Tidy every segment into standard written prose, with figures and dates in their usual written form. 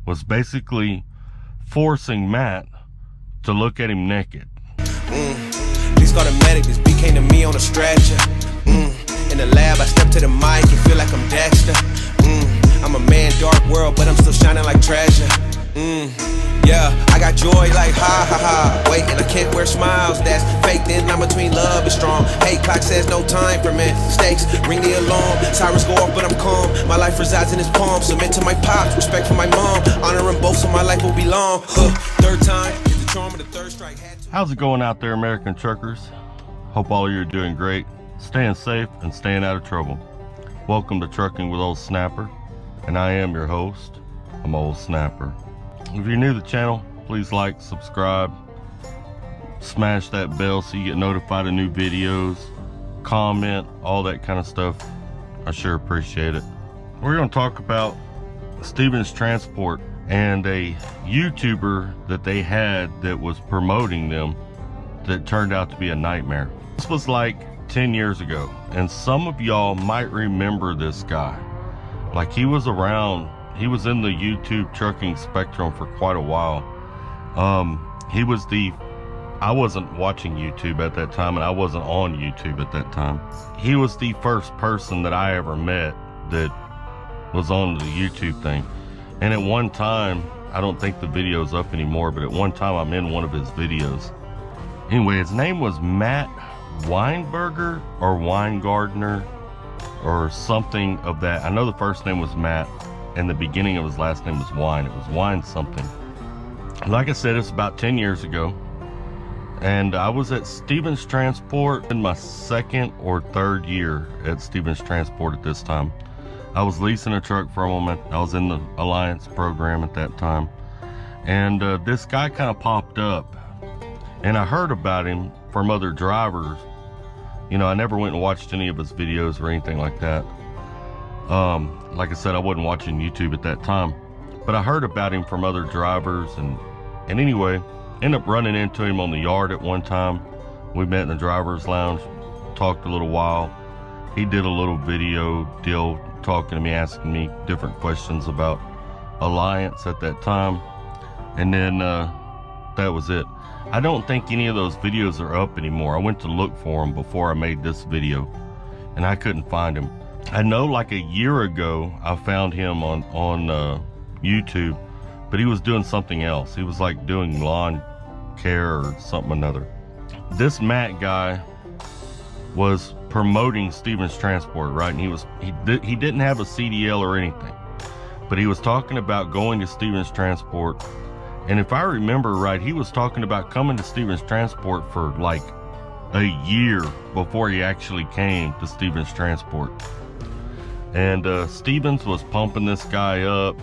was basically forcing Matt to look at him naked. Please call the medic, this beat came to me on a stretcher. In the lab, I step to the mic and feel like I'm Dexter. I'm a man, dark world, but I'm still shining like treasure. Yeah, I got joy like ha ha ha. Wait, and I can't wear smiles, that's fake. Then I'm between love and strong. Hate clock says no time for mistakes. Ring the alarm, sirens go off, but I'm calm. My life resides in his palm. Submit to my pops, respect for my mom. Honoring both, so my life will be long. Third time is the charm of the third strike. How's it going out there, American truckers? Hope all of you are doing great, staying safe, and staying out of trouble. Welcome to Trucking with Old Snapper, and I am your host. I'm Old Snapper. If you're new to the channel, please like, subscribe, smash that bell so you get notified of new videos, comment, all that kind of stuff. I sure appreciate it. We're going to talk about Stevens Transport and a YouTuber that they had that was promoting them that turned out to be a nightmare. This was like 10 years ago, and some of y'all might remember this guy. Like, he was around. He was in the YouTube trucking spectrum for quite a while. I wasn't watching YouTube at that time, and I wasn't on YouTube at that time. He was the first person that I ever met that was on the YouTube thing. And at one time, I don't think the video's up anymore, but at one time I'm in one of his videos. Anyway, his name was Matt Weinberger or Weingartner or something of that. I know the first name was Matt, and the beginning of his last name was Wine. It was Wine something. Like I said, it's about 10 years ago, and I was at Stevens Transport in my second or third year at Stevens Transport at this time. I was leasing a truck for a moment. I was in the Alliance program at that time, and this guy kind of popped up, and I heard about him from other drivers. You know, I never went and watched any of his videos or anything like that. Like I said, I wasn't watching YouTube at that time, but I heard about him from other drivers, and anyway, ended up running into him on the yard at one time. We met in the driver's lounge, talked a little while. He did a little video deal, talking to me, asking me different questions about Alliance at that time, and then that was it. I don't think any of those videos are up anymore. I went to look for them before I made this video, and I couldn't find him. I know like a year ago I found him on YouTube, but he was doing something else. He was like doing lawn care or something another. This Matt guy was promoting Stevens Transport, right? And he didn't have a CDL or anything, but he was talking about going to Stevens Transport. And if I remember right, he was talking about coming to Stevens Transport for like a year before he actually came to Stevens Transport. And Stevens was pumping this guy up.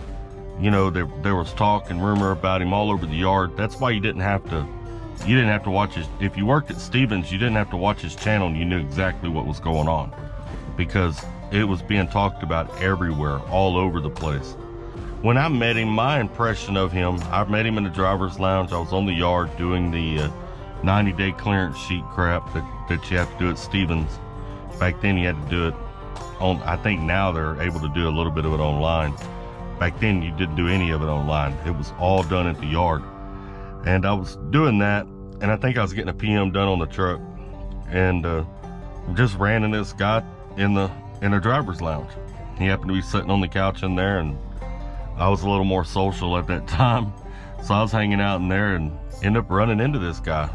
You know, there was talk and rumor about him all over the yard. That's why you didn't have to watch his, if you worked at Stevens, you didn't have to watch his channel, and you knew exactly what was going on, because it was being talked about everywhere, all over the place. When I met him, my impression of him, I met him in the driver's lounge. I was on the yard doing the 90-day clearance sheet crap that you have to do at Stevens. Back then you had to do it on, I think now they're able to do a little bit of it online. Back then you didn't do any of it online. It was all done at the yard. And I was doing that, and I think I was getting a PM done on the truck, and just ran into this guy in the driver's lounge. He happened to be sitting on the couch in there, and I was a little more social at that time, so I was hanging out in there and ended up running into this guy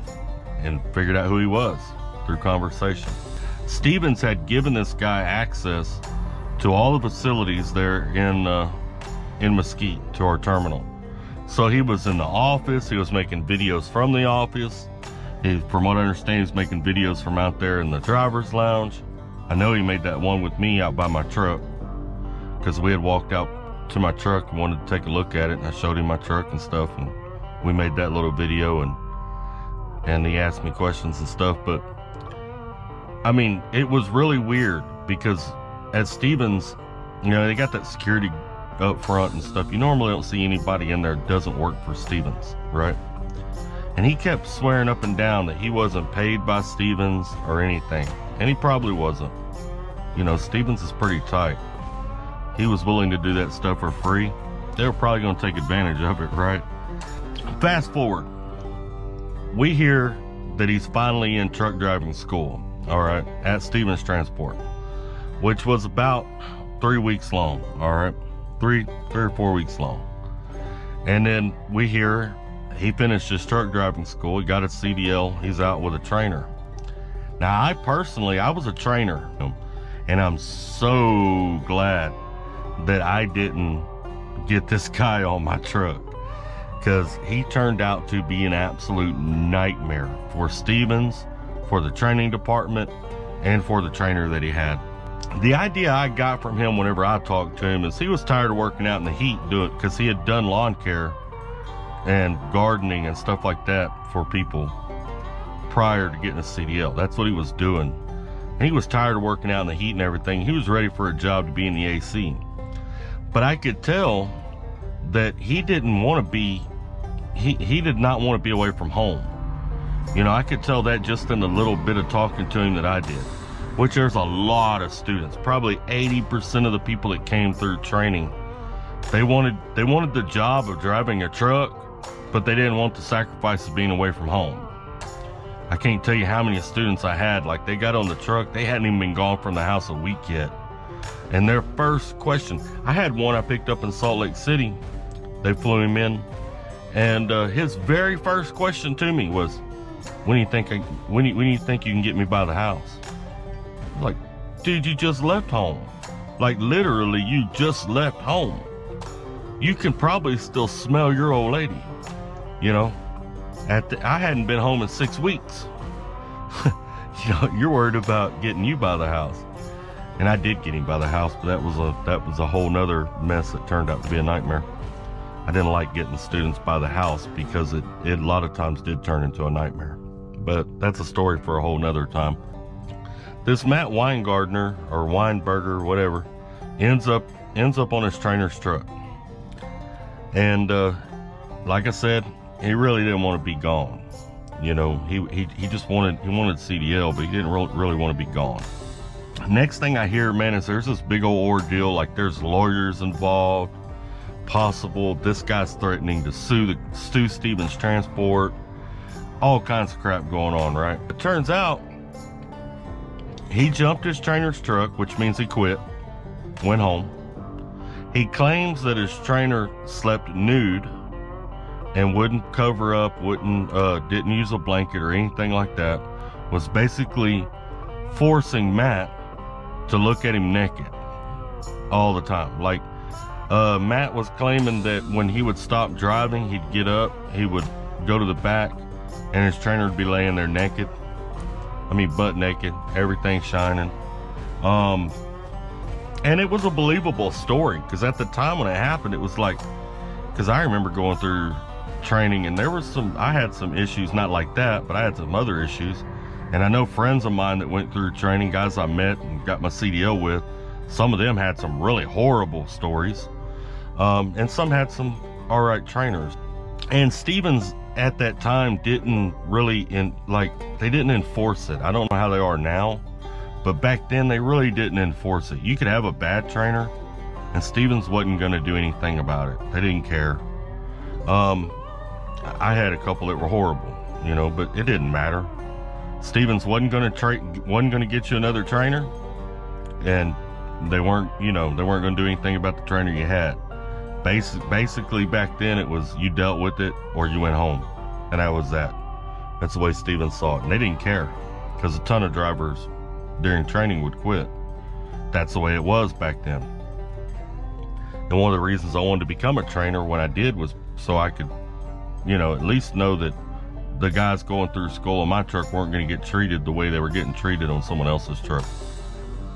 and figured out who he was through conversation. Stevens had given this guy access to all the facilities there in Mesquite, to our terminal. So he was in the office, he was making videos from the office. From what I understand, he's making videos from out there in the driver's lounge. I know he made that one with me out by my truck, because we had walked out to my truck and wanted to take a look at it, and I showed him my truck and stuff, and we made that little video, and he asked me questions and stuff. But I mean, it was really weird, because at Stevens, you know, they got that security up front and stuff. You normally don't see anybody in there that doesn't work for Stevens, right? And he kept swearing up and down that he wasn't paid by Stevens or anything, and he probably wasn't. You know, Stevens is pretty tight. He was willing to do that stuff for free, they were probably going to take advantage of it, right? Fast forward, we hear that he's finally in truck driving school, all right, at Stevens Transport, which was about 3 weeks long, all right, three or 4 weeks long. And then we hear he finished his truck driving school, he got a CDL, he's out with a trainer. Now, I was a trainer, and I'm so glad that I didn't get this guy on my truck, because he turned out to be an absolute nightmare for Stevens, for the training department, and for the trainer that he had. The idea I got from him whenever I talked to him is he was tired of working out in the heat, because he had done lawn care and gardening and stuff like that for people prior to getting a CDL. That's what he was doing. And he was tired of working out in the heat and everything. He was ready for a job to be in the AC. But I could tell that he didn't want to be, he did not want to be away from home. You know, I could tell that just in the little bit of talking to him that I did, which there's a lot of students, probably 80% of the people that came through training, they wanted the job of driving a truck, but they didn't want the sacrifice of being away from home. I can't tell you how many students I had, like they got on the truck, they hadn't even been gone from the house a week yet. And their first question, I had one I picked up in Salt Lake City, they flew him in, and his very first question to me was, when do you think you can get me by the house? Like, dude, you just left home. Like, literally, you just left home. You can probably still smell your old lady, you know? I hadn't been home in 6 weeks. You know, you're worried about getting you by the house. And I did get him by the house, but that was a whole nother mess that turned out to be a nightmare. I didn't like getting students by the house because it a lot of times did turn into a nightmare. But that's a story for a whole nother time. This Matt Weingartner or Weinberger, whatever, ends up on his trainer's truck. And like I said, he really didn't want to be gone. You know, he just wanted CDL, but he didn't really want to be gone. Next thing I hear, man, is there's this big old ordeal, like there's lawyers involved, possible, this guy's threatening to sue Stevens Transport, all kinds of crap going on, right? It turns out he jumped his trainer's truck, which means he quit, went home. He claims that his trainer slept nude and wouldn't cover up, didn't use a blanket or anything like that, was basically forcing Matt to look at him naked all the time. Like, Matt was claiming that when he would stop driving, he'd get up, he would go to the back, and his trainer would be laying there naked. I mean, butt naked, everything shining. And it was a believable story, because at the time when it happened, it was like, because I remember going through training, and I had some issues, not like that, but I had some other issues. And I know friends of mine that went through training, guys I met and got my CDL with, some of them had some really horrible stories. And some had some all right trainers. And Stevens at that time didn't really, they didn't enforce it. I don't know how they are now, but back then they really didn't enforce it. You could have a bad trainer and Stevens wasn't going to do anything about it. They didn't care. I had a couple that were horrible, you know, but it didn't matter. Stevens wasn't going to get you another trainer, and they weren't going to do anything about the trainer you had. Basically back then it was you dealt with it or you went home, and that was that. That's the way Stevens saw it, and they didn't care, because a ton of drivers during training would quit. That's the way it was back then. And one of the reasons I wanted to become a trainer when I did was so I could, at least know that the guys going through school on my truck weren't going to get treated the way they were getting treated on someone else's truck.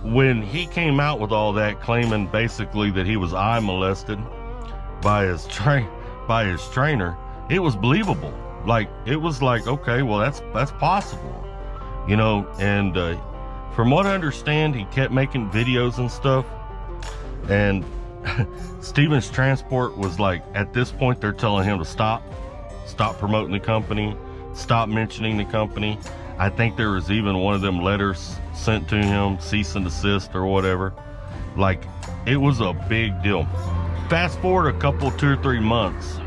When he came out with all that, claiming basically that he was eye molested by his trainer, it was believable. Like, it was like, okay, well, that's possible, and from what I understand, he kept making videos and stuff, and Stevens Transport was like, at this point, they're telling him to stop promoting the company, stop mentioning the company. I think there was even one of them letters sent to him, cease and desist or whatever. Like, it was a big deal. Fast forward a couple, 2 or 3 months,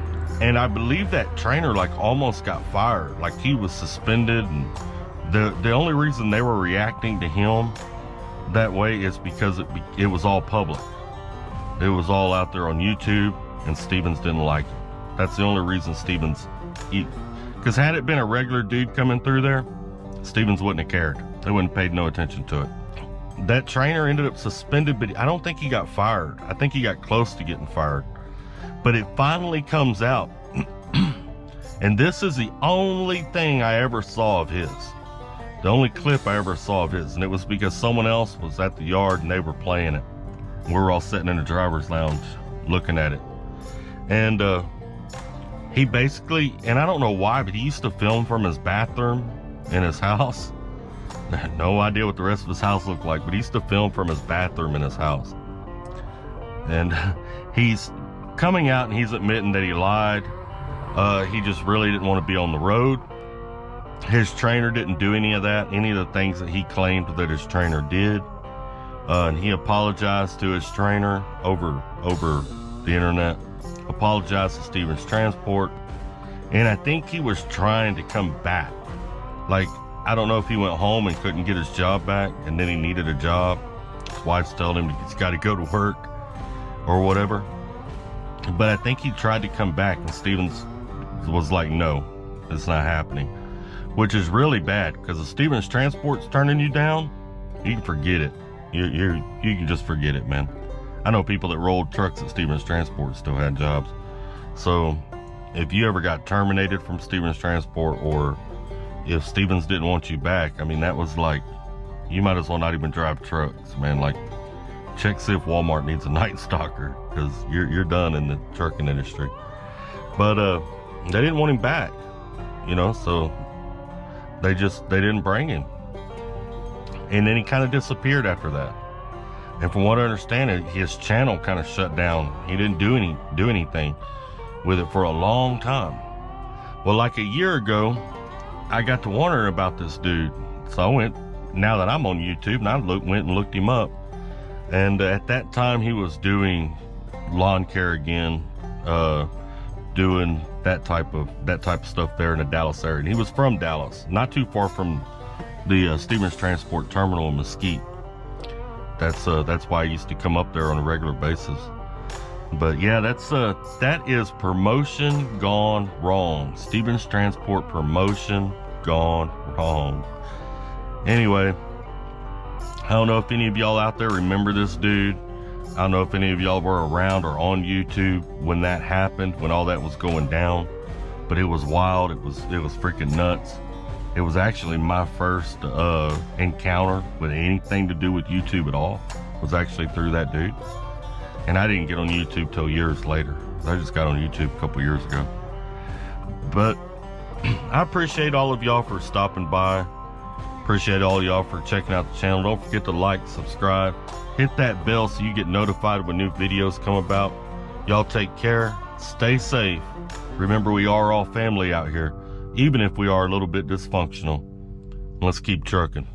and I believe that trainer like almost got fired. Like he was suspended, and the only reason they were reacting to him that way is because it was all public. It was all out there on YouTube, and Stevens didn't like it. That's the only reason Stevens, because had it been a regular dude coming through there, Stevens wouldn't have cared. They wouldn't have paid no attention to it. That trainer ended up suspended, but I don't think he got fired. I think he got close to getting fired. But it finally comes out, and this is the only thing I ever saw of his. The only clip I ever saw of his, and it was because someone else was at the yard and they were playing it. We were all sitting in the driver's lounge looking at it. And he basically, and I don't know why, but he used to film from his bathroom in his house. I had no idea what the rest of his house looked like, but he used to film from his bathroom in his house. And he's coming out and he's admitting that he lied. He just really didn't want to be on the road. His trainer didn't do any of that, any of the things that he claimed that his trainer did. And he apologized to his trainer over the internet, apologized to Stevens Transport. And I think he was trying to come back. Like, I don't know if he went home and couldn't get his job back, and then he needed a job. His wife's telling him he's got to go to work or whatever. But I think he tried to come back, and Stevens was like, no, it's not happening. Which is really bad, because if Stevens Transport's turning you down, you can forget it. You can just forget it, man. I know people that rolled trucks at Stevens Transport still had jobs. So if you ever got terminated from Stevens Transport, or if Stevens didn't want you back, I mean, that was like, you might as well not even drive trucks, man. Like, check see if Walmart needs a night stalker, because you're done in the trucking industry. But they didn't want him back, you know, so they didn't bring him. And then he kind of disappeared after that. And from what I understand, his channel kind of shut down. He didn't do anything with it for a long time. Well, like a year ago, I got to wondering about this dude. So I went, now that I'm on YouTube, and I went and looked him up. And at that time, he was doing lawn care again, doing that type of stuff there in the Dallas area. And he was from Dallas, not too far from the Stevens Transport Terminal in Mesquite. That's why I used to come up there on a regular basis. But yeah, that is promotion gone wrong. Stevens Transport promotion gone wrong. Anyway, I don't know if any of y'all out there remember this dude. I don't know if any of y'all were around or on YouTube when that happened, when all that was going down. But it was wild. It was freaking nuts. It was actually my first encounter with anything to do with YouTube at all. Was actually through that dude. And I didn't get on YouTube till years later. I just got on YouTube a couple years ago. But I appreciate all of y'all for stopping by. Appreciate all y'all for checking out the channel. Don't forget to like, subscribe, hit that bell so you get notified when new videos come about. Y'all take care. Stay safe. Remember, we are all family out here, even if we are a little bit dysfunctional. Let's keep trucking.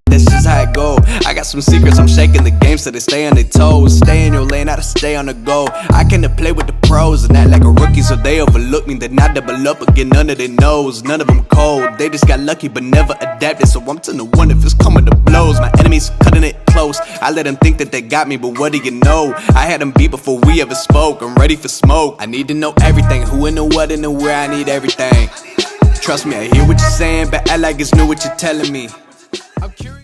That's just how it go. I got some secrets, I'm shaking the game so they stay on their toes. Stay in your lane, how to stay on the go. I came to play with the pros and act like a rookie, so they overlook me. Then I double up again, none of their nose. None of them cold, they just got lucky but never adapted. So I'm to the one if it's coming to blows. My enemies cutting it close. I let them think that they got me, but what do you know? I had them beat before we ever spoke. I'm ready for smoke. I need to know everything, who and the what and the where. I need everything. Trust me, I hear what you're saying, but act like it's new what you're telling me. I'm curious.